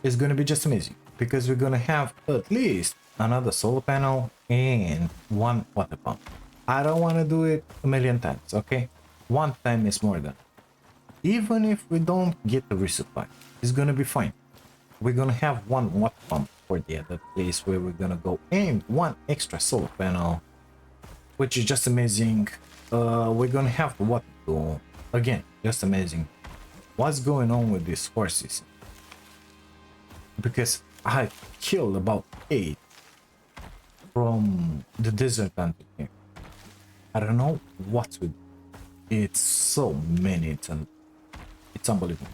it's gonna be just amazing because we're gonna have at least another solar panel and 1 water pump. I don't want to do it a million times, okay? 1 time is more than. Even if we don't get the resupply, it's gonna be fine. We're gonna have 1 water pump for the other place where we're gonna go, and 1 extra solar panel, which is just amazing. We're gonna have the water tool again, just amazing. What's going on with these horses? Because I killed about 8 from the desert hunting here. I don't know what's with it's so many. It's unbelievable.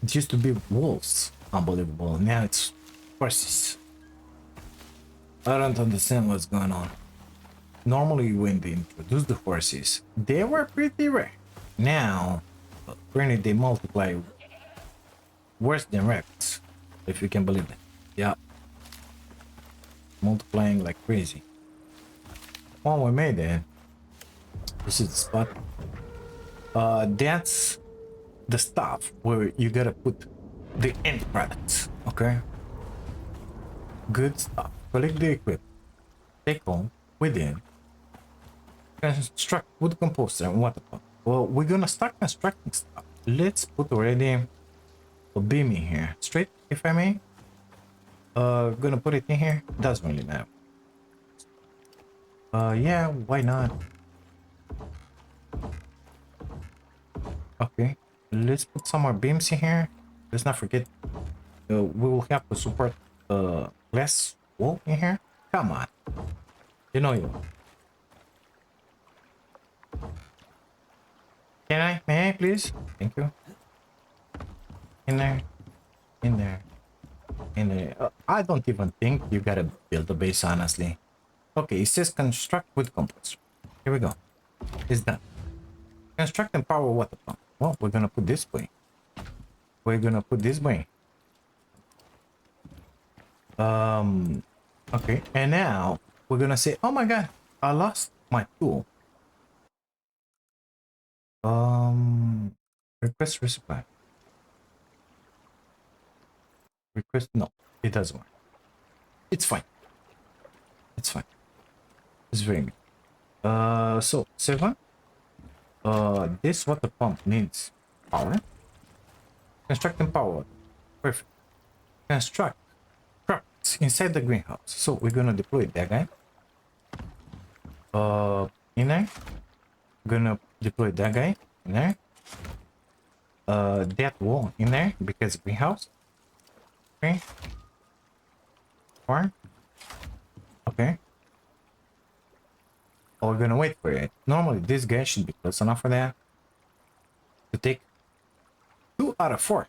It used to be wolves, unbelievable. Now it's horses. I don't understand what's going on. Normally when they introduced the horses, they were pretty rare. Now, apparently they multiply worse than rabbits, if you can believe it. Yeah. multiplying like crazy. Well, we made it. This is the spot. That's the stuff where you gotta put the end products. Okay. Good stuff. Collect the equipment. Take home. Within. Construct wood composter and water pump. Well, we're gonna start constructing stuff. Let's put already a beam in here. Straight, if I may. Gonna put it in here. Doesn't really matter. Yeah, why not? Okay, let's put some more beams in here. Let's not forget, we will have to support glass wall in here. Come on, you know you. Can I? May I please? Thank you. In there, in there, in there. I don't even think you gotta build a base, honestly. Okay, it says construct with compost. Here we go. It's done. Construct and power water pump. Well, we're gonna put this way. We're gonna put this way. Okay, and now we're gonna say, oh my god, I lost my tool. Request resupply. Request, no, it doesn't work. It's fine. It's fine. It's very good. So 7. This water pump needs power. Construct and power. Perfect. Construct crops inside the greenhouse. So we're gonna deploy that guy. In there. Gonna deploy that guy in there. That wall in there because greenhouse. Okay. Farm. Okay. Oh, we're gonna wait for it. Normally this guy should be close enough for that. To take 2 out of 4.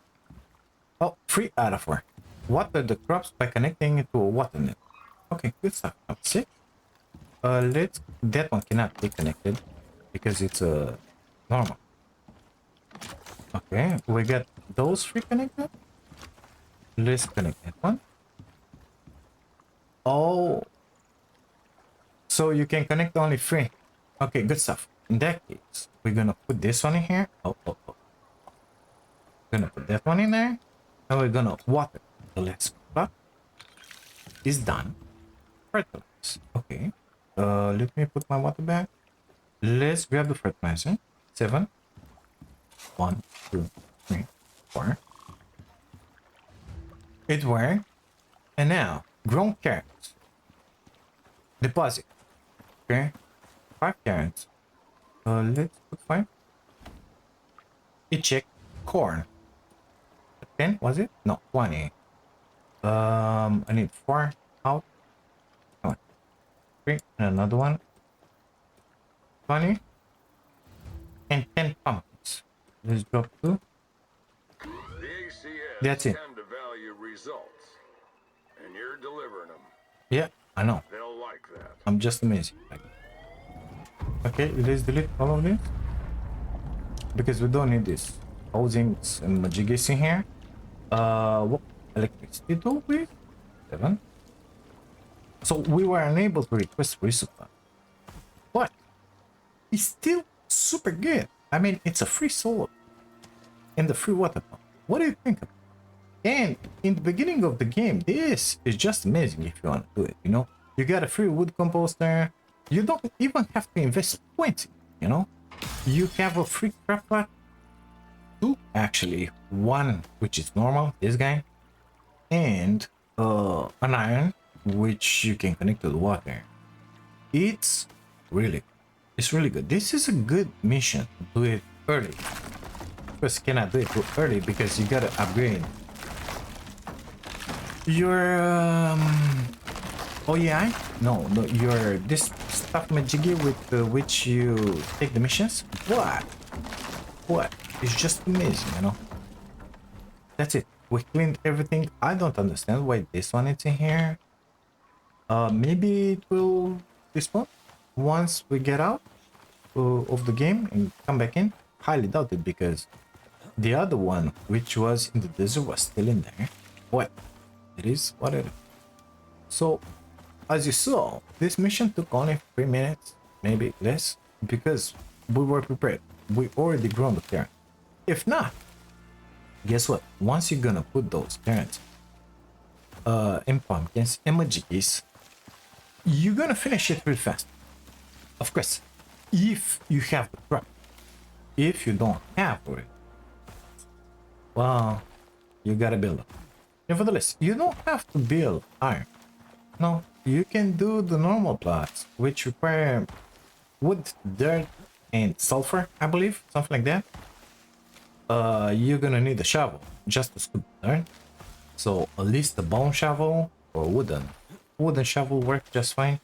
Oh, 3 out of 4. Water the crops by connecting it to a water net. Okay, good stuff. Number 6. That one cannot be connected because it's normal. Okay, we got those 3 connected. Let's connect that one. Oh, so you can connect only 3. Okay, good stuff. In that case, we're gonna put this one in here. Oh. Gonna put that one in there. And we're gonna water the last plot. Is done. Fertilize. Okay. Let me put my water back. Let's grab the fertilizer. 7. 1, 2, 3, 4. It worked. And now, grown carrots. Deposit. Okay. 5 carrots. Let's put 5. It checked. Corn. 10 was it? No, 20. I need 4 out. Come on. 3 and another one. 20. And 10 pumpkins. Let's drop 2. The ACS That's it. tend to value results, and you're delivering them. Yeah, I know. They'll like that. I'm just amazing. Okay, let's delete all of this. Because we don't need this. Housings and majigis in here. What electricity do we? 7. So we were unable to request resupply. But it's still super good. I mean, it's a free solar and the free water pump. What do you think of it? And in the beginning of the game, this is just amazing if you want to do it, you know? You got a free wood composter. You don't even have to invest points, you know? You have a free craft pot. 2 actually. 1 which is normal, this guy. And an iron which you can connect to the water. It's really good. This is a good mission. Do it early. Of course, you cannot do it too early because you gotta upgrade your oh yeah, no, your this stuff majiggy with which you take the missions. What? It's just amazing, you know. That's it. We cleaned everything. I don't understand why this one is in here. Maybe it will respawn once we get out of the game and come back in. Highly doubt it because the other one, which was in the desert, was still in there. What? It is what it is. So as you saw, this mission took only 3 minutes, maybe less, because we were prepared. We already grown the carrot. If not, guess what? Once you're gonna put those carrots in pumpkins and majiggies, you're gonna finish it real fast. Of course, if you have the crop. If you don't have it, well, you gotta build it. Nevertheless, you don't have to build iron. No, you can do the normal plots, which require wood, dirt, and sulfur, I believe, something like that. You're gonna need a shovel just to scoop dirt. So at least a bone shovel or wooden shovel work just fine.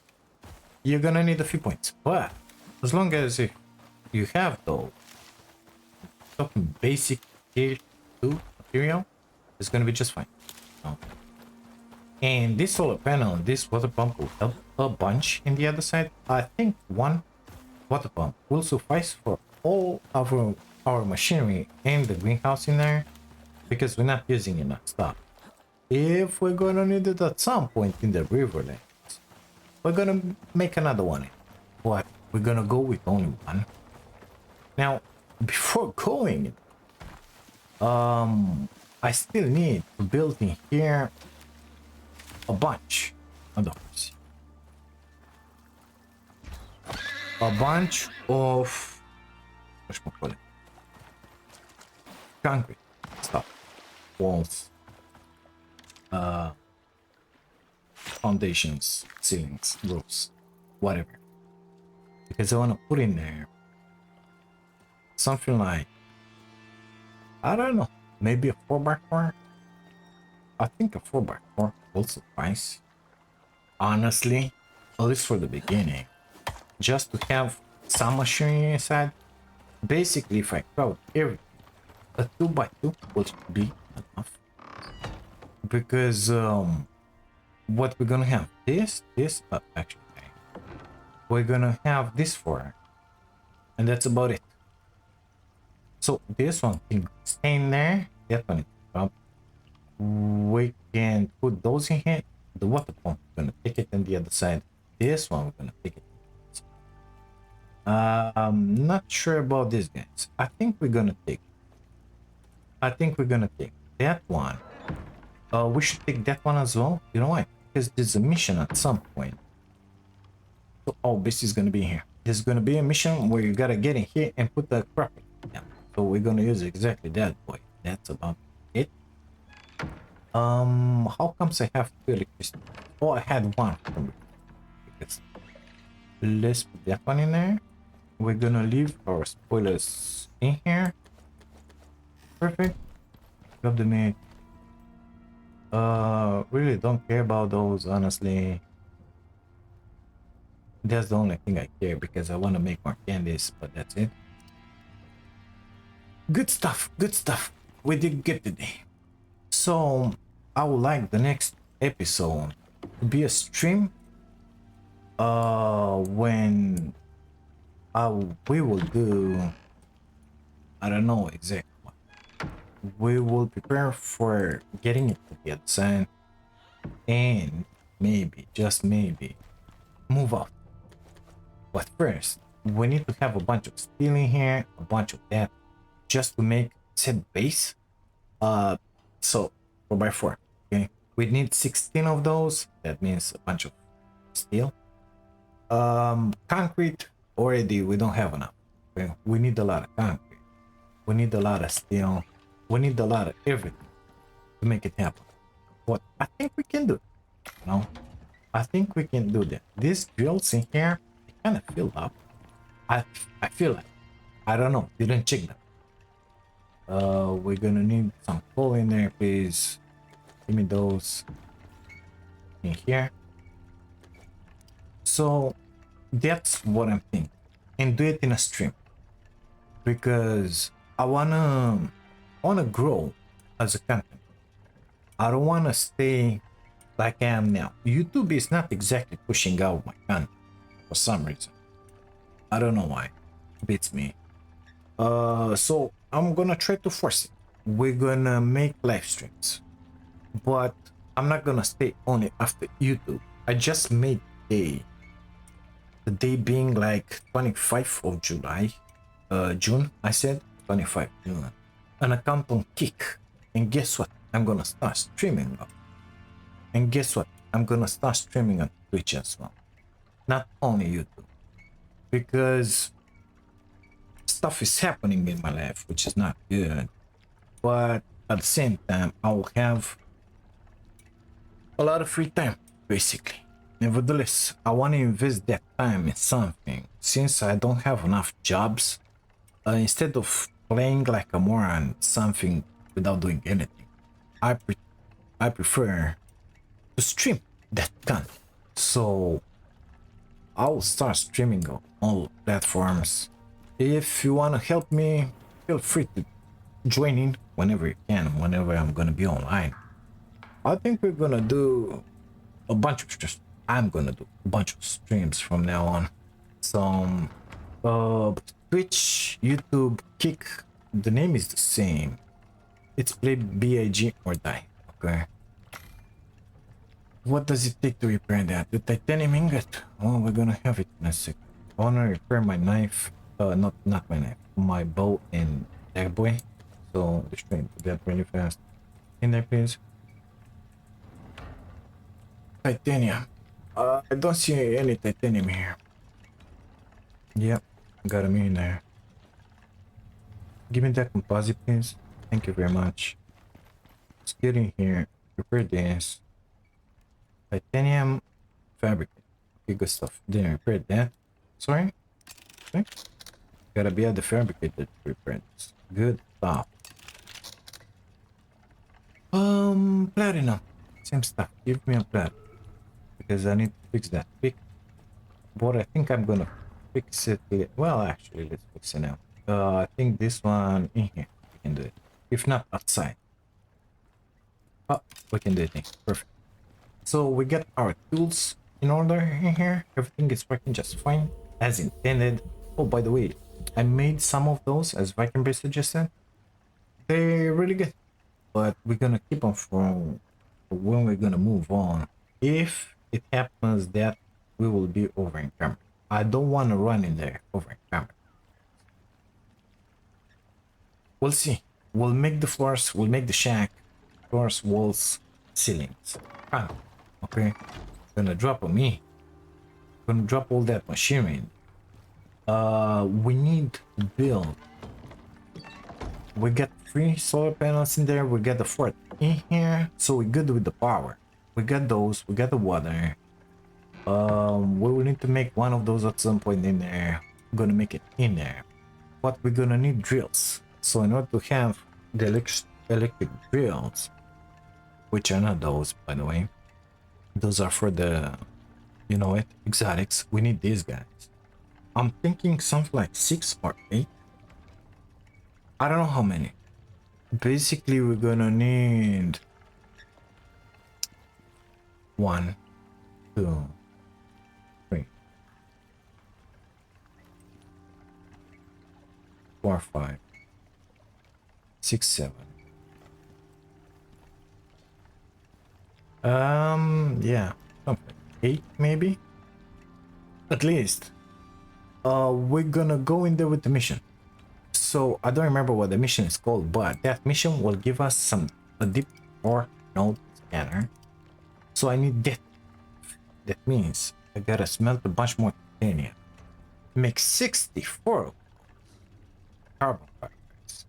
You're gonna need a few points, but as long as you have those talking basic tier 2 material, it's gonna be just fine. No. And this solar panel, this water pump will help a bunch in the other side. I think one water pump will suffice for all of our machinery and the greenhouse in there, because we're not using enough stuff. If we're gonna need it at some point in the riverlands, we're gonna make another one, but we're gonna go with only one. Now, before going, I still need to build in here a bunch of those. A bunch of concrete stuff, walls, foundations, ceilings, roofs, whatever. Because I want to put in there something like, I don't know, maybe a 4x4. I think a 4x4 will suffice. Honestly, at least for the beginning, just to have some machinery inside. Basically, if I crowd everything, a 2x2 will be enough. Because what we're gonna have, actually, we're gonna have this for, and that's about it. So this one can stay in there. That one is up. We can put those in here. The water pump, we're gonna take it on the other side. This one, we're gonna take it. I'm not sure about this, guys. I think we're gonna take that one. We should take that one as well. You know why? Because there's a mission at some point. So, oh, this is gonna be here. There's gonna be a mission where you gotta get in here and put the crop in. Yeah. So we're gonna use exactly that, boy. That's about it. How comes I have 2 electricity? Oh, I had one from because let's put that one in there. We're gonna leave our spoilers in here. Perfect. Grab the meat. Really don't care about those, honestly. That's the only thing I care, because I want to make more candies, but that's it. Good stuff, good stuff. We did good today. So I would like the next episode to be a stream when we will do, I don't know exactly what. We will prepare for getting it to the other side, and maybe, just maybe, move out. But first, we need to have a bunch of steel in here, a bunch of that, just to make said base. So 4x4. Okay, we need 16 of those. That means a bunch of steel. Concrete, already we don't have enough. Okay? We need a lot of concrete. We need a lot of steel. We need a lot of everything to make it happen. But I think we can do it. You know, I think we can do that. These drills in here, they kind of fill up. I feel like, I don't know, didn't check them. We're gonna need some coal in there, please. Give me those in here. So that's what I'm thinking, and do it in a stream, because I wanna grow as a content. I don't wanna stay like I am now. YouTube is not exactly pushing out my content for some reason. I don't know why. It beats me. So I'm gonna try to force it. We're gonna make live streams, but I'm not gonna stay only after YouTube. I just made day. The day being like 25th of July. June, I said 25 June. An account on Kick. And guess what? I'm gonna start streaming up. And guess what? I'm gonna start streaming on Twitch as well. Not only YouTube. Because stuff is happening in my life, which is not good. But at the same time, I will have a lot of free time, basically. Nevertheless, I want to invest that time in something. Since I don't have enough jobs, instead of playing like a moron something without doing anything, I prefer to stream that gun. So I'll start streaming on all platforms. If you want to help me, feel free to join in whenever you can, whenever I'm gonna be online. I think we're gonna do a bunch of streams. I'm gonna do a bunch of streams from now on. Some Twitch, YouTube, Kick, the name is the same. It's playbigordie. Okay. What does it take to repair that? The titanium ingot. Oh, we're gonna have it in a sec. I wanna repair my knife. Not my knife. My bow and that boy. So let's try to get really fast. In there, please. Titanium. I don't see any titanium here. Yep, got him in there. Give me that composite, please. Thank you very much. Let's get in here. Repair this. Titanium fabric. Okay, good stuff. Didn't repair that. Sorry. Okay. Gotta be at the fabricated to repair this. Good stuff. Platinum. Same stuff. Give me a platinum. Because I need to fix that pick. But I think I'm gonna fix it. Well, actually, let's fix it now. I think this one in here. We can do it. If not, outside. Oh, we can do it in. Perfect. So we got our tools in order in here. Everything is working just fine as intended. Oh, by the way, I made some of those as Viking Base suggested. They're really good. But we're gonna keep them for when we're gonna move on. If it happens that we will be over in camera. I don't want to run in there over in camera. We'll see. We'll make the floors, we'll make the shack, floors, walls, ceilings. Okay. Gonna drop on me. Gonna drop all that machinery. We need to build. We got 3 solar panels in there. We got the 4th in here. So we're good with the power. We got those. We got the water. We will need to make one of those at some point in there. I'm gonna make it in there. But we're gonna need drills. So in order to have the electric drills, which are not those, by the way. Those are for the, you know it, exotics. We need these guys. I'm thinking something like 6 or 8. I don't know how many. Basically, we're gonna need 1, 2, 3, 4, 5, 6, 7. Yeah, something 8 maybe. At least. We're gonna go in there with the mission. So I don't remember what the mission is called, but that mission will give us a deep ore node scanner. So I need that. That means I gotta smelt a bunch more titanium. Make 64 carbon fibers.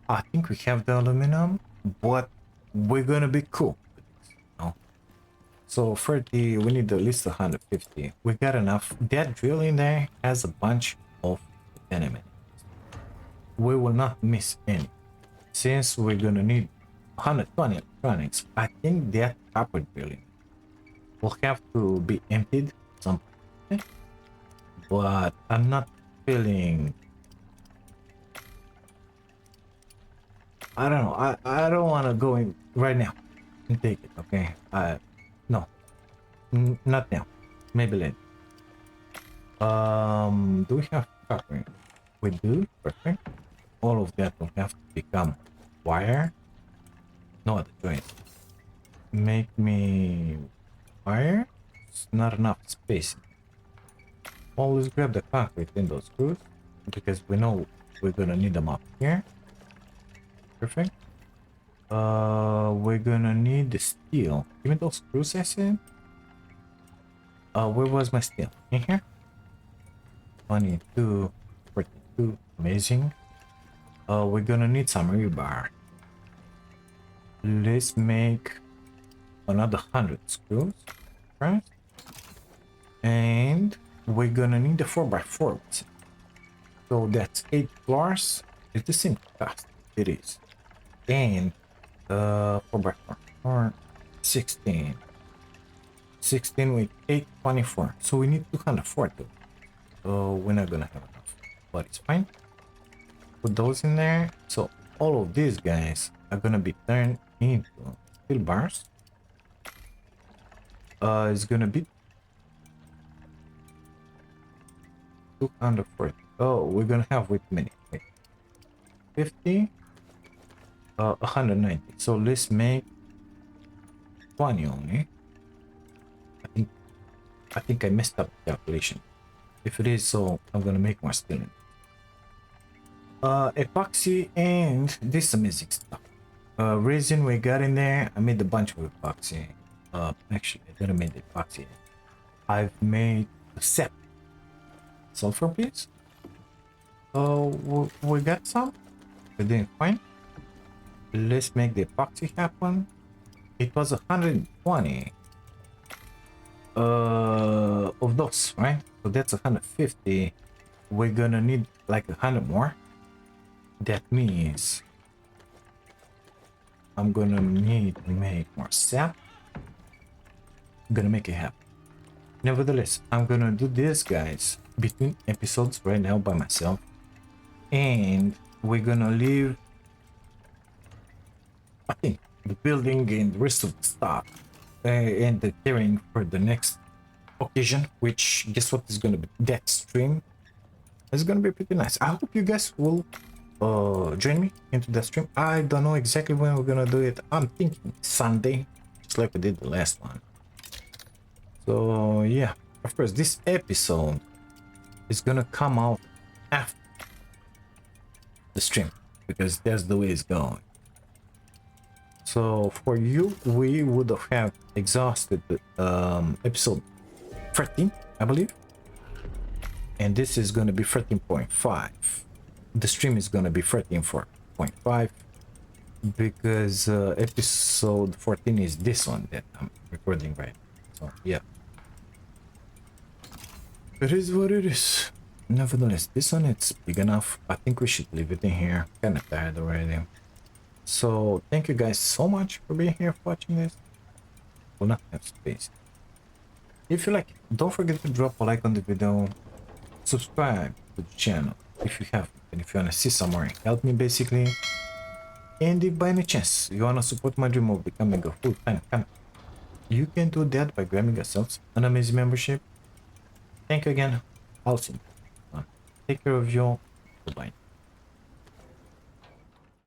I think we have the aluminum, but we're gonna be cool with this, you know? So for we need at least 150. We got enough. That drill in there has a bunch of titanium. We will not miss any. Since we're gonna need 120 electronics, I think that copper drilling will have to be emptied at some point. But I'm not feeling. I don't know. I don't want to go in right now and take it. Okay. No, not now. Maybe later. Do we have copper? We do. Perfect. All of that will have to become wire. No other joint. Make me wire. not enough space. Always grab the concrete in those screws because we know we're gonna need them up here. Perfect. We're gonna need the steel. Give me those screws, I said. Where was my steel? In here. 22, 42. Amazing. We're gonna need some rebar. Let's make another 100 screws, right? And we're gonna need a 4x4. So that's 8 floors. It's the same cost. It is. And 4x4 or 16. 16 with 8, 24. So we need 240. So we're not gonna have enough, but it's fine. Put those in there. So all of these guys are gonna be turned into steel bars. It's gonna be 240. Oh, we're gonna have with many. Wait. 50. 190. So let's make 20 only. I think I messed up the calculation. If it is so, I'm gonna make more steel. Epoxy and this amazing stuff. Resin we got in there. I made a bunch of epoxy. Actually, I didn't make the epoxy. I've made the sap. Sulfur, please. We got some. We're doing fine. Let's make the epoxy happen. It was 120 of those, right? So that's 150. We're gonna need like 100 more. That means I'm gonna need to make more sap. I'm gonna make it happen. Nevertheless, I'm gonna do this, guys, between episodes right now by myself, and we're gonna leave, I think, the building and the rest of the stuff and the terrain for the next occasion, which guess what is gonna be that stream. It's gonna be pretty nice. I hope you guys will join me into the stream. I don't know exactly when we're gonna do it. I'm thinking Sunday, just like we did the last one. So yeah, of course this episode is gonna come out after the stream because that's the way it's going. So for you, we would have exhausted episode 13, I believe, and this is going to be 13.5. The stream is going to be 13.5 because episode 14 is this one that I'm recording right now. So yeah, it is what it is. Nevertheless, this one, it's big enough. I think we should leave it in here. Kind of tired already. So thank you guys so much for being here watching this. Will not have space. If you like it, don't forget to drop a like on the video, subscribe to the channel if you haven't, and if you want to see some more, help me basically. And if by any chance you want to support my dream of becoming a full-time camper, you can do that by grabbing yourselves an amazing membership. Thank you again. I'll see you. Take care of you. Goodbye.